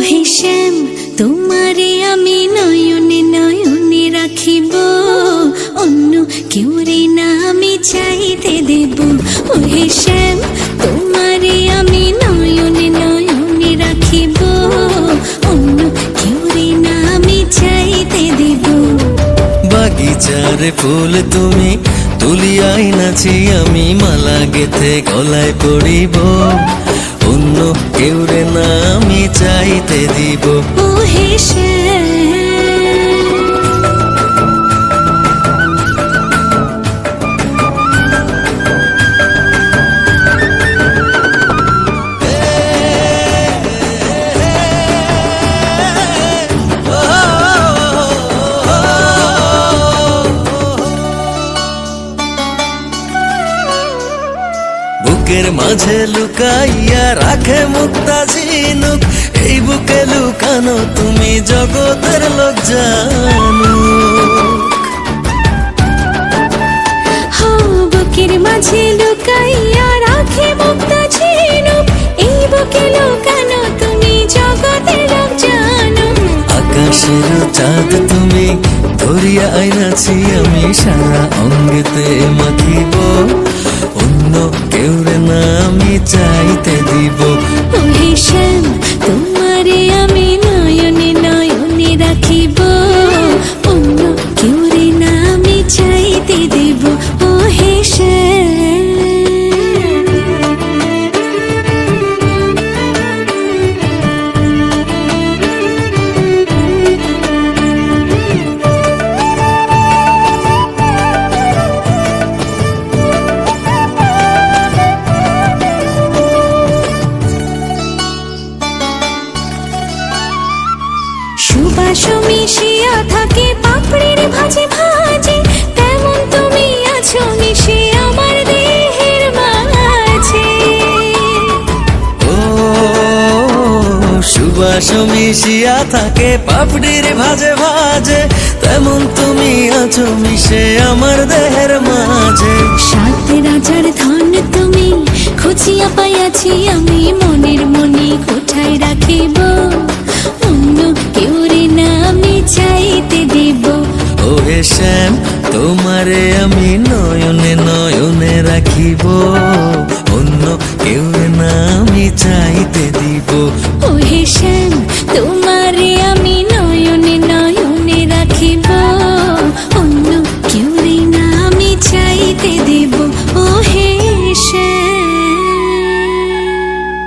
হে শ্যাম, তোমারে আমি নয়নে নয়নে রাখিব, অন্য কেউ রে না আমি চাইতে দেব। ও হে শ্যাম, তোমারে আমি নয়নে নয়নে রাখিব, অন্য কেউ রে না আমি চাইতে দেব। বাগিচার ফুল তুমি তুলিয়াই নাচি আমি মালা গেথে গলায় পড়িব, অন্য কেউ রে না আমি চাইতে দিব। ও হে শ্যাম, বুকের মাঝে লুকাইয়া রাখে মুক্তা ঝিনুক, এই বুকে লুকানো তুমি জগতের লোক জানুক। বুকের মাঝে লুকাইয়া রাখে মুক্তা ঝিনুক, এই বুকে লুকানো তুমি জগতের লোক জানো। আকাশের চাঁদ তুমি ধরিয়া আইনাছি আমি সারা অঙ্গেতে মাখিব, অন্য কেউ রে না আমি চাইতে দিব। ও হে শ্যাম, তোমারে আমি নয়নে নয়নে রাখিব, অন্য কেউ রে না আমি চাইতে দেব। ও হে শ্যাম, সুবাস মিশিয়া থাকে পাপড়ির ভাজে ভাজে, তেমন তুমি আছো মিশে আমার দেহের মাঝে। ও সুবাস মিশিয়া থাকে পাপড়ির ভাজে ভাজে, তেমন তুমি আছো মিশে আমার দেহের মাঝে। সাত রাজার ধন তুমি খুঁজিয়া পাইয়াছি আমি মনের মনে কোঠায় রাখিব, অন্য কেউ রে না আমি চাইতে দেব। ও হে শ্যাম, তোমারে আমি নয়নে নয়নে রাখিব।